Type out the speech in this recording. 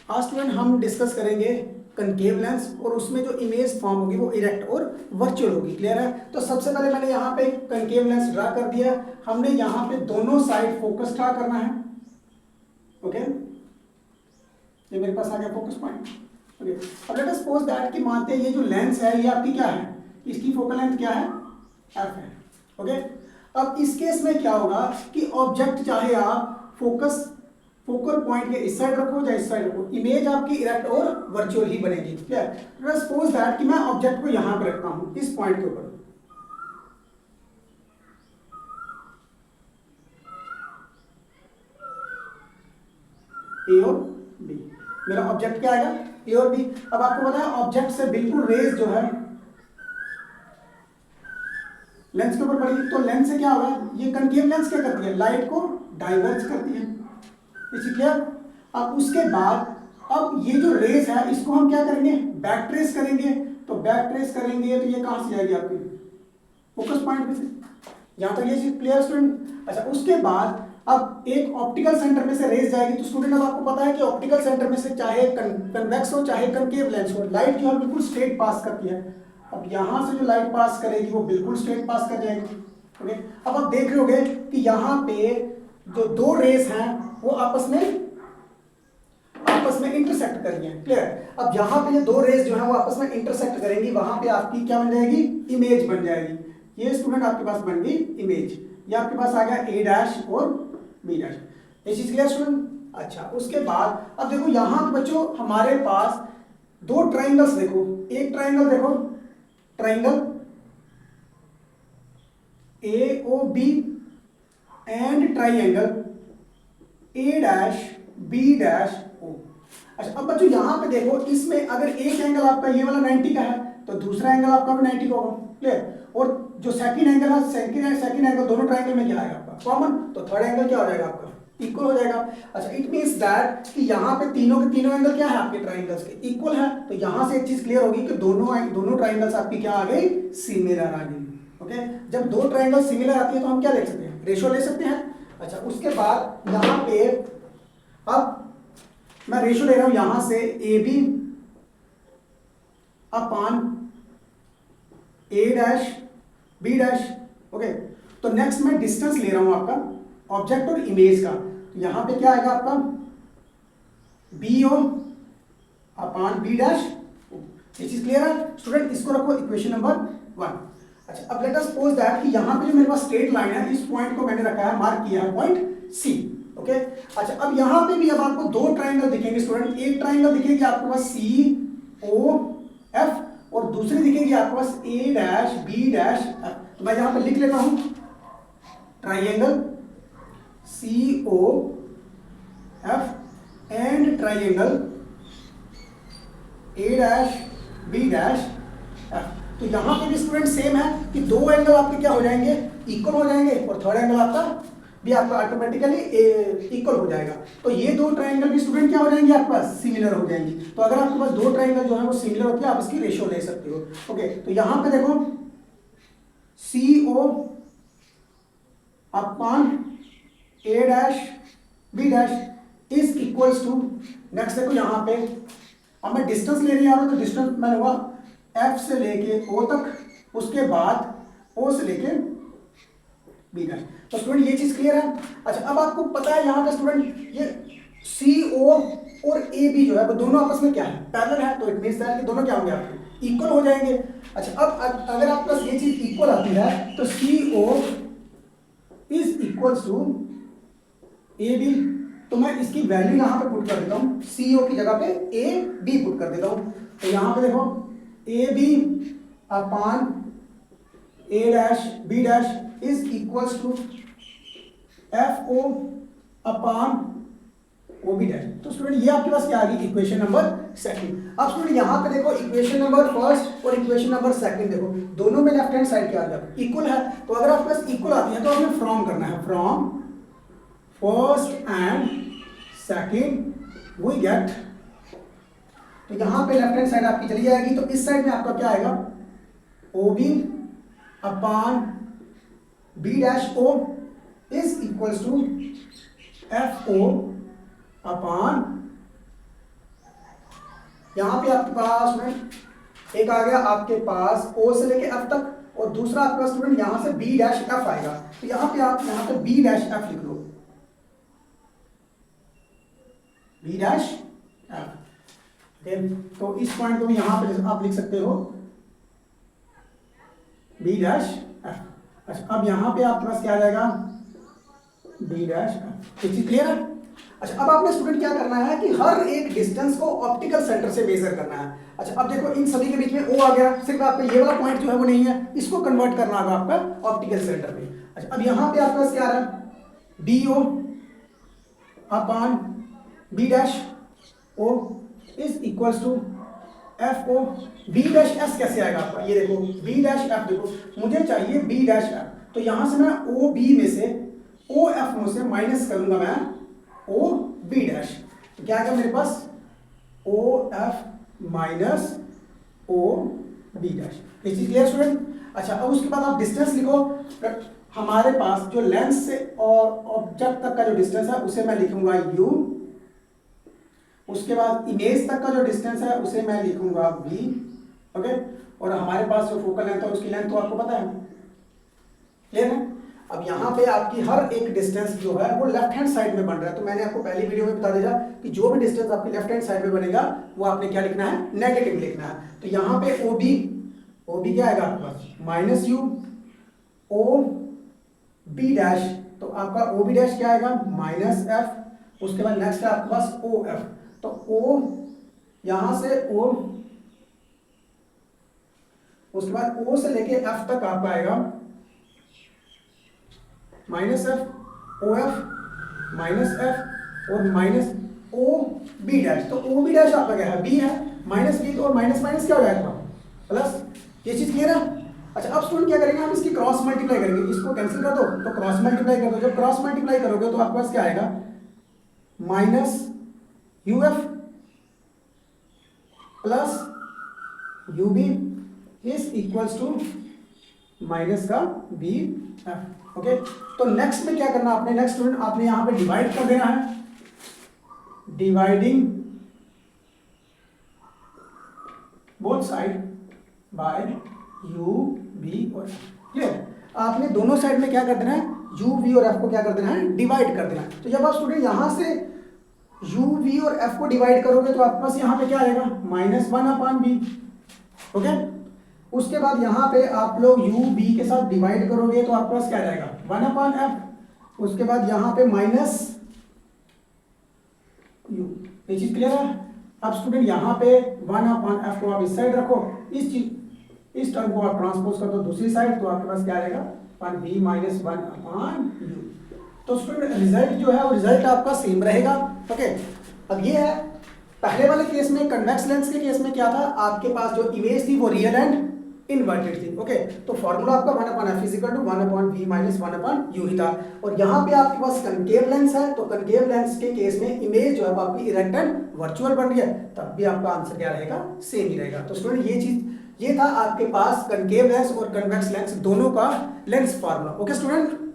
आज स्टूडेंट हम डिस्कस करेंगे कनकेव लेंस और उसमें जो इमेज फॉर्म होगी वो इरेक्ट और वर्चुअल होगी। क्लियर है? तो सबसे पहले मैंने यहाँ पे कनकेव लेंस ड्रा कर दिया। हमने यहाँ पे दोनों साइड फोकस ड्रा करना है। ओके, ये मेरे पास आ गया फोकस पॉइंट। ओके, अब लेट अस सपोज दैट कि मानते हैं ये जो लेंस है ये आपकी क्या है, इसकी फोकल लेंथ क्या है, एफ है। ओके, अब इस केस में क्या होगा कि ऑब्जेक्ट चाहे आप फोकल पॉइंट के इस साइड रखो या इस साइड रखो, इमेज आपकी इरेक्ट और वर्चुअल ही बनेगी। Clear? Let us suppose that कि मैं ऑब्जेक्ट को यहां पे रखता हूं इस पॉइंट के ऊपर। ए और बी, मेरा ऑब्जेक्ट क्या आएगा, ए और बी। अब आपको पता है ऑब्जेक्ट से बिल्कुल रेज जो है लेंस के ऊपर पड़ी, तो लेंस से क्या होगा, ये कनकेव लेंस क्या करती है, लाइट को डाइवर्ज करती है। क्लियर? अब उसके बाद अब ये जो रेज है इसको हम क्या करेंगे, बैक ट्रेस करेंगे। तो बैक ट्रेस करेंगे तो ये कहां से जाएगी, आपकी फोकस पॉइंट पे से। यहां तक ये चीज क्लियर स्टूडेंट? अच्छा, उसके बाद अब एक ऑप्टिकल सेंटर में से रेज जाएगी। तो स्टूडेंट अब आपको पता है कि ऑप्टिकल सेंटर में से चाहे कन्वेक्स हो चाहे कनकेव लेंस हो, लाइट जो है बिल्कुल स्ट्रेट पास करती है। अब यहां से जो लाइट पास करेगी वो बिल्कुल स्ट्रेट पास कर जाएगी। ओके, अब आप देख रहे होगे कि यहां पे जो दो रेस हैं वो आपस में इंटरसेक्ट कर रही हैं। क्लियर? अब यहां पे ये दो रेस जो है वो आपस में इंटरसेक्ट करेंगी, वहां पे आपकी क्या बन जाएगी, इमेज बन जाएगी। ये स्टूडेंट आपके पास बन गई इमेज। ये आपके पास आ गया ए डैश और बी डैश। ये चीज क्लियर स्टूडेंट? अच्छा, उसके बाद अब देखो यहां पे बच्चों हमारे पास दो ट्राइंगल्स देखो, एक ट्राइंगल देखो, triangle A O B and triangle A dash B dash O. अच्छा, अब बच्चों यहां पे देखो, इसमें अगर एक एंगल आपका ये वाला 90 का है तो दूसरा एंगल आपका भी 90 का होगा। क्लियर? और जो सेकंड एंगल है, सेकंड एंगल दोनों ट्रायंगल में क्या आएगा आपका, कॉमन। तो थर्ड एंगल क्या हो जाएगा आपका, इक्वल हो जाएगा। अच्छा, इट मींस दैट कि यहां पे तीनों के तीनों एंगल क्या है आपके ट्रायंगल्स के, इक्वल है। तो यहां से एक चीज क्लियर होगी कि दोनों ट्रायंगल्स आपकी क्या आ गई, सिमिलर आ गई। ओके, जब दो ट्रायंगल सिमिलर आती है तो हम क्या लिख सकते हैं, रेशियो ले सकते हैं। अच्छा, उसके बाद यहां पे अब मैं रेशियो ले रहा हूं यहां से A B upon A dash B dash. Okay, तो नेक्स्ट मैं डिस्टेंस ले रहा हूं आपका ऑब्जेक्ट और इमेज का। तो यहां पे क्या आएगा आपका, बी ओ अपान बी डैश। ये चीज क्लियर है स्टूडेंट? इसको रखो इक्वेशन नंबर 1। अच्छा, अब लेट अस सपोज दैट कि यहां पे जो मेरे पास स्ट्रेट लाइन है, इस पॉइंट को मैंने रखा है, मार्क किया है पॉइंट सी। ओके, अच्छा, अब यहां पे भी अब आपको दो ट्रायंगल दिखेंगे स्टूडेंट। एक ट्रायंगल दिखेगी आपके पास सी ओ एफ और दूसरी दिखेगी आपके पास A dash B dash F. तो मैं यहां पे लिख लेता हूं triangle C O F and triangle A dash B dash F. तो यहां पे भी स्टूडेंट सेम है कि दो एंगल आपके क्या हो जाएंगे, इक्वल हो जाएंगे, और थर्ड एंगल आपका भी आपका ऑटोमेटिकली इक्वल हो जाएगा। तो ये दो ट्रायंगल भी स्टूडेंट क्या हो जाएंगे आपके पास, सिमिलर हो जाएंगी। तो अगर आपके पास दो ट्रायंगल जो है वो सिमिलर होती है, आप इसकी रेशियो ले सकते हो। ओके, तो यहां पे देखो C O upon A dash B dash is equals to, next देखो यहां पे अब मैं डिस्टेंस लेने आ रहा हूं, तो डिस्टेंस मैं लूंगा एफ से लेके ओ तक, उसके बाद ओ से लेके बी डैश। तो स्टूडेंट ये चीज क्लियर है? अच्छा, अब आपको पता है यहां पे स्टूडेंट ये सी ओ और ए बी जो है वो दोनों आपस में क्या है, पैरेलल है। तो इट मींस दैट कि दोनों क्या होंगे आपके, इक्वल हो जाएंगे। अच्छा, अब अगर आपके पास ये चीज इक्वल आती है तो C O is equals to A B. तो मैं इसकी वैल्यू यहां पे पुट कर देता हूं, सी ओ की जगह पे ए बी पुट कर देता हूं। तो यहां पे देखो A B upon A dash B dash is equals to F O upon O B dash. तो स्टूडेंट ये आपके पास क्या आ गई, इक्वेशन नंबर सेकंड। अब स्टूडेंट यहां पे देखो इक्वेशन नंबर फर्स्ट और इक्वेशन नंबर सेकंड देखो, दोनों में लेफ्ट हैंड साइड क्या आ गया, इक्वल है। तो अगर आपके पास इक्वल आती है तो हमें फ्रॉम करना है, from first and second we get. तो यहां पे लेफ्ट हैंड साइड आपकी चली जाएगी, तो इस साइड में आपका क्या आएगा, O B upon B dash O is equals to F O upon यहाँ पे आपके पास स्टूडेंट एक आ गया आपके पास O से लेके F तक, और दूसरा आपके पास स्टूडेंट यहाँ से B डैश F आएगा। तो यहाँ पे आप यहाँ पे B डैश F लिख लो, B डैश F। तो इस पॉइंट को भी यहाँ पे आप लिख सकते हो B डैश F। अच्छा, अब यहाँ पे आपके पास क्या आ जाएगा B डैश F। ये चीज क्लियर है? अच्छा, अब आपने स्टूडेंट क्या करना है कि हर एक डिस्टेंस को ऑप्टिकल सेंटर से मेजर करना है। अच्छा, अब देखो इन सभी के बीच में O आ गया, सिर्फ आपका ये वाला पॉइंट जो है वो नहीं है, इसको कन्वर्ट करना होगा आपका ऑप्टिकल सेंटर में। अच्छा, अब यहाँ पे आपके पास क्या आ रहा है, DO upon B dash O is equals to FO। B dash S कैसे आएगा आपका, ये देखो B डैश F, देखो मुझे चाहिए B डैश F, तो यहाँ से मैं OB में से OF में से माइनस करूंगा मैं OB डैश, तो क्या आएगा मेरे पास OF माइनस OB डैश। ये चीज क्लियर स्टूडेंट? अच्छा, अब उसके बाद आप डिस्टेंस लिखो। हमारे पास जो लेंस से और ऑब्जेक्ट तक का जो डिस्टेंस है उसे मैं लिखूंगा U, उसके बाद इमेज तक का जो डिस्टेंस है उसे मैं लिखूंगा V, ओके, और हमारे पास जो फोकल लेंथ है उसकी लेंथ तो आपको पता है, क्लियर है? अब यहाँ पे आपकी हर एक डिस्टेंस जो है वो लेफ्ट हैंड साइड में बन रहा है, तो मैंने आपको पहली वीडियो में बता दिया कि जो भी डिस्टेंस आपकी लेफ्ट हैंड साइड में बनेगा वो आपने क्या लिखना है, नेगेटिव लिखना है। तो यहाँ पे OB क्या आएगा आपके पास माइनस U OB डैश, तो आपका OB डैश क्या आएगा माइनस F। उसके बाद नेक्स्ट है आपके पास OF, तो O यहां से O, उसके बाद O से लेके F तक आपका आएगा minus F OF minus F और माइनस OB डैश। तो OB डैश आपका क्या है, B है, माइनस B, तो और माइनस माइनस क्या हो जाएगा प्लस। ये चीज क्लियर है? अच्छा, अब स्टूडेंट क्या करेंगे, हम इसकी क्रॉस मल्टीप्लाई करेंगे, इसको कैंसिल कर दो तो क्रॉस मल्टीप्लाई कर दो। जब क्रॉस मल्टीप्लाई करोगे तो आपके पास क्या आएगा minus UF plus UB is equals to minus का BF, ओके। तो नेक्स्ट में क्या करना आपने, नेक्स्ट स्टूडेंट आपने यहां पे डिवाइड कर देना है, dividing both side by UB और F, क्लियर? आपने दोनों साइड में क्या कर देना है, UV और F को क्या कर देना है, डिवाइड कर देना है। तो जब आप स्टूडेंट यहां से UV और F को डिवाइड करोगे तो आपके पास यहाँ पे क्या आएगा -1/B, ओके। उसके बाद यहाँ पे आप लोग UB के साथ डिवाइड करोगे तो आपके पास क्या जाएगा 1/F। उसके बाद यहाँ पे माइनस U, ये चीज क्लियर है? अब स्टूडेंट यहाँ पे 1/F को आप इस साइड रखो, इस टर्म को आप ट्रांसपोज कर दो दूसरी साइड, तो आपके पास क्या आएगा 1B माइनस 1/U। तो स्टूडेंट रिजल्ट जो है वो रिजल्ट आपका सेम रहेगा, ओके। अब ये है पहले वाले केस में, कन्वेक्स लेंस के केस में क्या था, आपके पास जो इमेज थी वो रियल एंड इन्वर्टेड थी, ओके। तो फॉर्मूला आपका 1/F is equal to 1/V minus 1/U ही था। और यहाँ पे आपके पास कनकेव लेंस है, तो कनकेव लेंस के केस में इमेज जो है वो आपकी इरेक्ट एंड वर्चुअल बन रही है, तब भी आपका आंसर क्या रहेगा, सेम ही रहेगा। तो स्टूडेंट ये था आपके पास कनकेव लेंस और कन्वेक्स लेंस दोनों का लेंस फॉर्मूला, ओके स्टूडेंट।